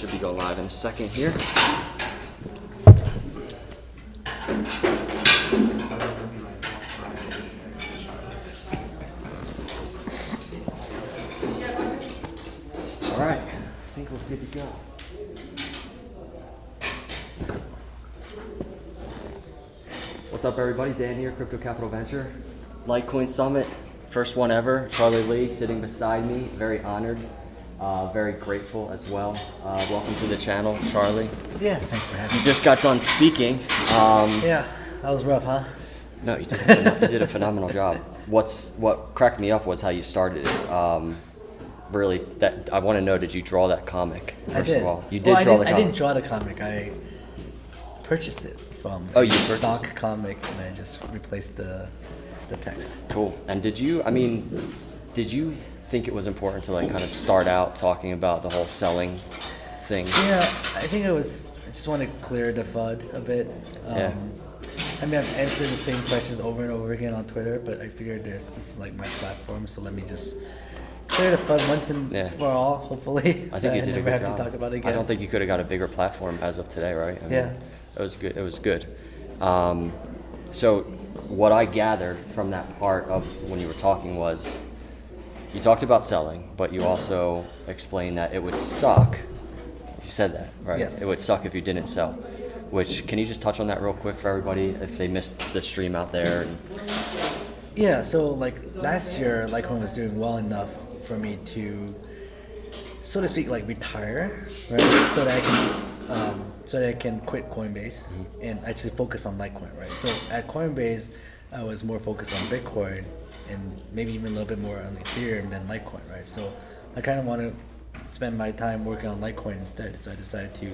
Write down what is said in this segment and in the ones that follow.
Should be going live in a second here. All right, I think we're good to go. What's up, everybody? Dan here, Crypto Capital Venture. Litecoin Summit, first one ever. Charlie Lee sitting beside me, very honored. Very grateful as well. Welcome to the channel, Charlie. Yeah, thanks for having me. You just got done speaking. Yeah, that was rough, huh? No, you did a phenomenal job. What cracked me up was how you started it. Really, that I want to know, did you draw that comic? I did. Of all, you did draw the comic. I didn't draw the comic. I purchased it from Doc Comic, and I just replaced the text. Cool. And did you think it was important to like kind of start out talking about the whole selling thing? Yeah, I think I just want to clear the FUD a bit. Yeah. I mean, I've answered the same questions over and over again on Twitter, but I figured this is like my platform, so let me just clear the FUD once and for all, hopefully. I think you did a good job. Never have to talk about it again. I don't think you could have got a bigger platform as of today, right? I mean, yeah. It was good. It was good. So what I gathered from that part of when you were talking was, you talked about selling, but you also explained that it would suck. You said that, right? Yes. It would suck if you didn't sell. Which, can you just touch on that real quick for everybody if they missed the stream out there? Yeah, so like last year, Litecoin was doing well enough for me to, so to speak, like retire, right? So that I can quit Coinbase and actually focus on Litecoin, right? So at Coinbase, I was more focused on Bitcoin and maybe even a little bit more on Ethereum than Litecoin, right? So I kind of want to spend my time working on Litecoin instead. So I decided to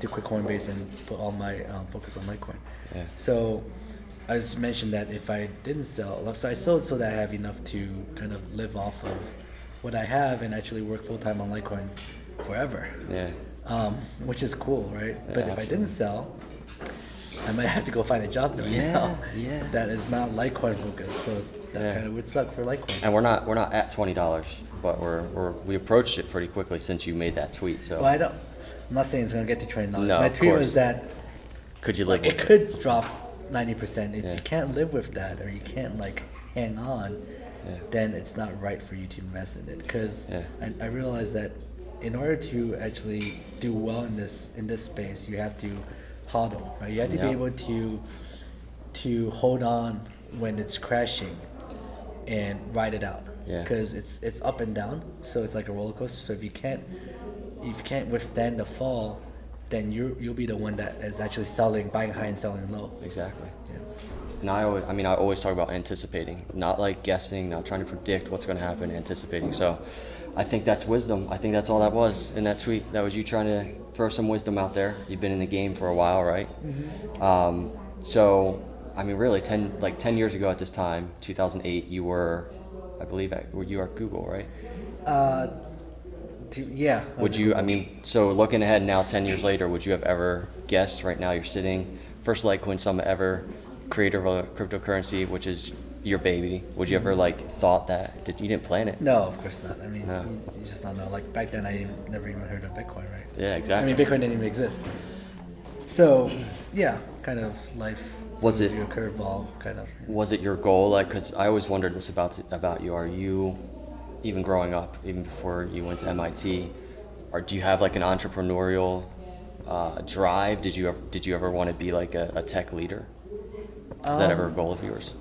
quit Coinbase and put all my focus on Litecoin. Yeah. So I just mentioned that if I didn't sell, so I sold so that I have enough to kind of live off of what I have and actually work full time on Litecoin forever. Yeah. Which is cool, right? Yeah, but if I didn't sell, I might have to go find a job right now. Yeah. That is not Litecoin focused. So that kind of would suck for Litecoin. And we're not at $20, but we approached it pretty quickly since you made that tweet. So well, I'm not saying it's gonna get to $20. No, my tweet was that could you live with it could drop 90%. If Yeah. you can't live with that, or you can't like hang on, Yeah. then it's not right for you to invest in it. Because Yeah. I realized that in order to actually do well in this space, you have to hodl, right? You have to be able to hold on when it's crashing and ride it out. Yeah. Because it's up and down, so it's like a roller coaster. So if you can't withstand the fall, then you'll be the one that is actually buying high and selling low. Exactly. Yeah. And I always talk about anticipating, not like guessing, not trying to predict what's going to happen, anticipating. So I think that's wisdom. I think that's all that was in that tweet. That was you trying to throw some wisdom out there. You've been in the game for a while, right? Mm-hmm. So, I mean, really, 10 years ago at this time, 2008, you were, I believe, you were at Google, right? Yeah. So looking ahead now, 10 years later, would you have ever guessed? Right now, you're sitting, first Litecoin Summit ever, creator of a cryptocurrency, which is your baby. Would you ever thought that? You didn't plan it? No, of course not. I mean, No. you just don't know. Like back then, I never even heard of Bitcoin, right? Yeah, exactly. I mean, Bitcoin didn't even exist. So, yeah, kind of life Was it your curveball, kind of. Was it your goal? Because I always wondered this about you. Are you, even growing up, even before you went to MIT, or do you have like an entrepreneurial drive? Did you ever want to be like a tech leader? Is that ever a goal of yours?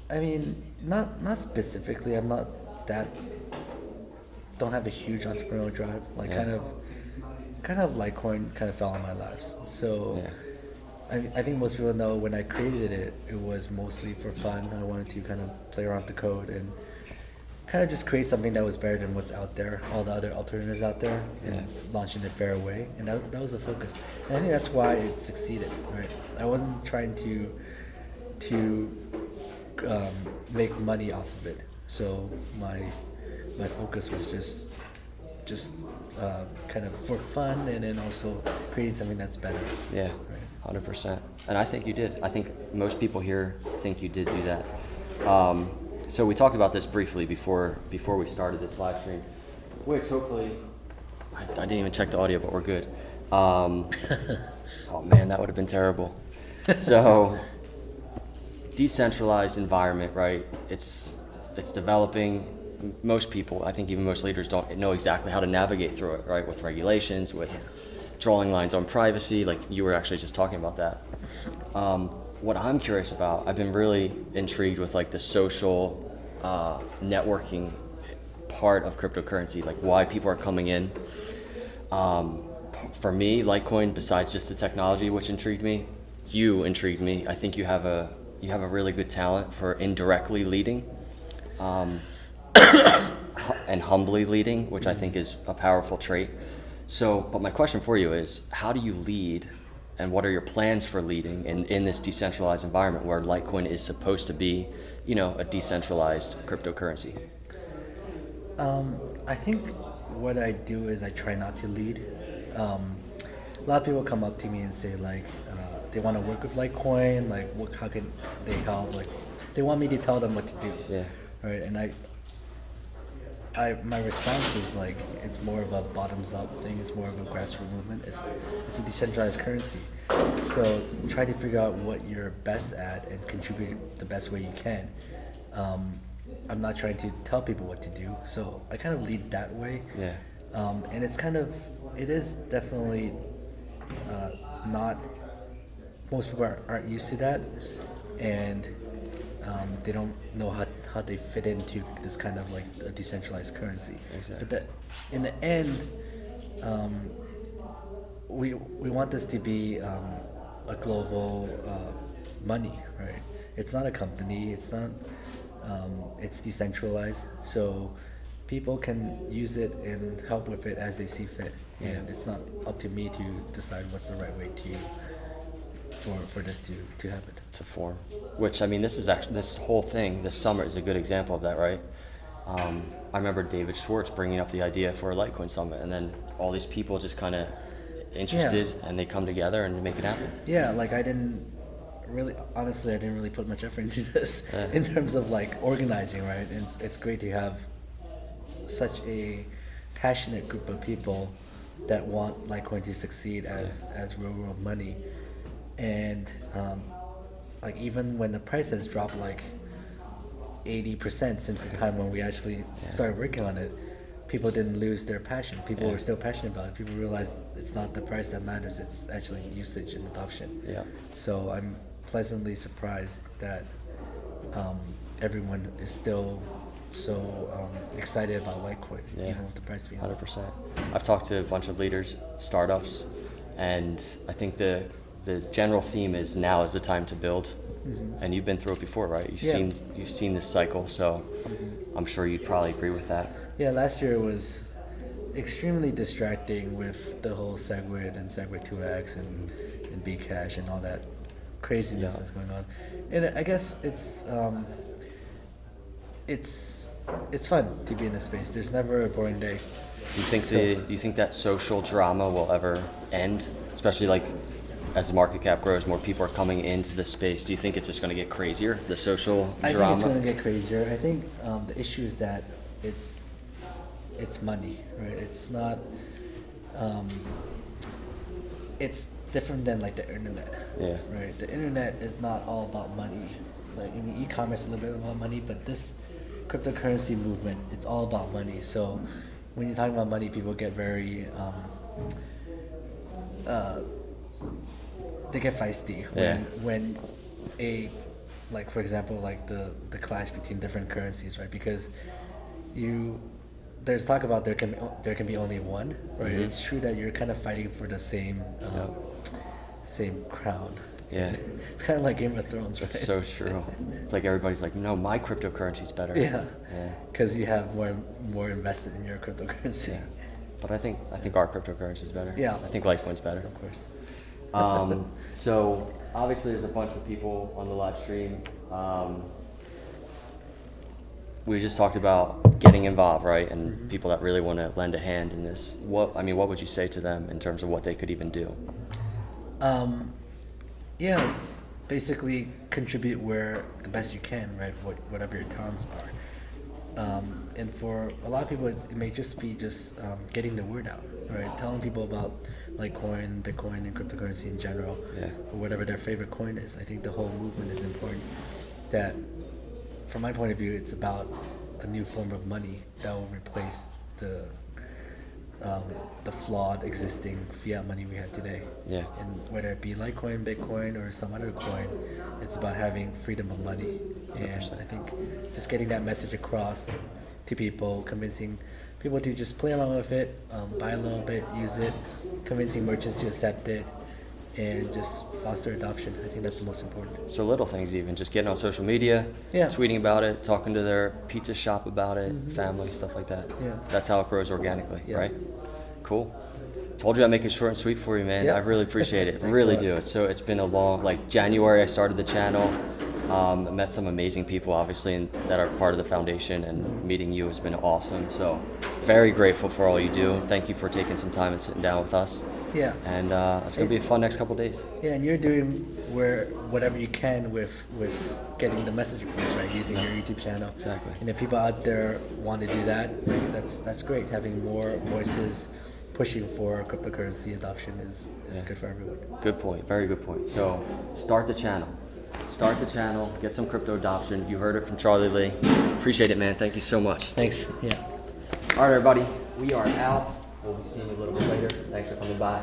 I mean, not specifically. I'm not that. Don't have a huge entrepreneurial drive. Like kind of Litecoin kind of fell on my laps. So I think most people know when I created it, it was mostly for fun. I wanted to kind of play around with the code and kind of just create something that was better than what's out there, all the other alternatives out there, and launch in a fair way. And that was the focus. And I think that's why it succeeded, right? I wasn't trying to make money off of it. So my focus was just kind of for fun, and then also creating something that's better. Yeah, 100%. And I think you did. I think most people here think you did do that. So we talked about this briefly before we started this live stream, which hopefully I didn't even check the audio, but we're good. Oh man, that would have been terrible. So, decentralized environment, right? It's developing. Most people, I think even most leaders, don't know exactly how to navigate through it, right? With regulations, with drawing lines on privacy, like you were actually just talking about that. What I'm curious about, I've been really intrigued with like the social networking part of cryptocurrency, like why people are coming in. For me, Litecoin, besides just the technology, which intrigued me, you intrigued me. I think you have a really good talent for indirectly leading, and humbly leading, which I think is a powerful trait. So, but my question for you is, how do you lead, and what are your plans for leading in this decentralized environment where Litecoin is supposed to be, a decentralized cryptocurrency? I think what I do is I try not to lead. A lot of people come up to me and say like they want to work with Litecoin, like how can they help? Like they want me to tell them what to do. Yeah. Right, and my response is like it's more of a bottoms up thing. It's more of a grassroots movement. It's a decentralized currency. So try to figure out what you're best at and contribute the best way you can. I'm not trying to tell people what to do, so I kind of lead that way. Yeah. And it is definitely not. Most people aren't used to that, and they don't know how they fit into this kind of like a decentralized currency. Exactly. But in the end, we want this to be a global money, right? It's not a company. It's not. It's decentralized, so people can use it and help with it as they see fit. Yeah. And it's not up to me to decide what's the right way for this to happen. To form, which I mean, this whole thing, this summer is a good example of that, right? I remember David Schwartz bringing up the idea for a Litecoin summit, and then all these people just kind of interested, and they come together and make it happen. Yeah, like I didn't really put much effort into this in terms of like organizing, right? And it's great to have such a passionate group of people that want Litecoin to succeed as real world money. And like even when the price has dropped like 80% since the time when we actually started working on it, people didn't lose their passion. People were still passionate about it. People realized it's not the price that matters, it's actually usage and adoption. Yeah. So I'm pleasantly surprised that everyone is still so excited about Litecoin, even with the price being 100%. I've talked to a bunch of leaders, startups, and I think the general theme is now is the time to build. Mm-hmm. And you've been through it before, right? You've seen this cycle, so I'm sure you'd probably agree with that. Yeah, last year was extremely distracting with the whole SegWit and SegWit 2x and Bcash and all that craziness that's going on. And I guess it's fun to be in this space. There's never a boring day. Do you think that social drama will ever end? Especially like as the market cap grows, more people are coming into the space. Do you think it's just going to get crazier, the social drama? I think it's going to get crazier. I think the issue is that it's money, right? It's not. It's different than like the internet. Yeah. Right. The internet is not all about money. Like I mean, e-commerce is a little bit about money, but this cryptocurrency movement, it's all about money. So when you're talking about money, people get very they get feisty when a like for example like the clash between different currencies, right? Because there's talk about there can be only one, right? Mm-hmm. It's true that you're kind of fighting for the same crown. Yeah. It's kind of like Game of Thrones, right? That's so true. It's like everybody's like, no, my cryptocurrency's better. Yeah. Because you have more invested in your cryptocurrency. Yeah. But I think our cryptocurrency is better. Yeah. I think Litecoin's better. Of course. So obviously there's a bunch of people on the live stream. We just talked about getting involved, right? And people that really want to lend a hand in this. What would you say to them in terms of what they could even do? It's basically contribute where the best you can, right? Whatever your talents are. And for a lot of people, it may just be getting the word out, right? Telling people about Litecoin, Bitcoin, and cryptocurrency in general, Yeah. or whatever their favorite coin is. I think the whole movement is important. That, from my point of view, it's about a new form of money that will replace the flawed existing fiat money we have today. Yeah. And whether it be Litecoin, Bitcoin, or some other coin, it's about having freedom of money. And 100%. I think just getting that message across to people, convincing people to just play around with it, buy a little bit, use it, convincing merchants to accept it, and just foster adoption. I think that's the most important. So little things, even just getting on social media, Yeah. tweeting about it, talking to their pizza shop about it, family, stuff like that. Yeah. That's how it grows organically, Yeah. right? Cool. Told you I'd make it short and sweet for you, man. Yeah. I really appreciate it. Thanks Really a lot. do. So it's been a long, like January I started the channel. I met some amazing people, obviously, and that are part of the foundation, and meeting you has been awesome. So very grateful for all you do. Thank you for taking some time and sitting down with us. Yeah. And it's going to be a fun next couple of days. Yeah, and you're doing whatever you can with getting the message across, right? Using your YouTube channel. Exactly. And if people out there want to do that, like, that's great. Having more voices pushing for cryptocurrency adoption is good for everyone. Good point. Very good point. So start the channel. Start the channel. Get some crypto adoption. You heard it from Charlie Lee. Appreciate it, man. Thank you so much. Thanks. Yeah. All right, everybody. We are out. We'll be seeing you a little bit later. Thanks for coming by.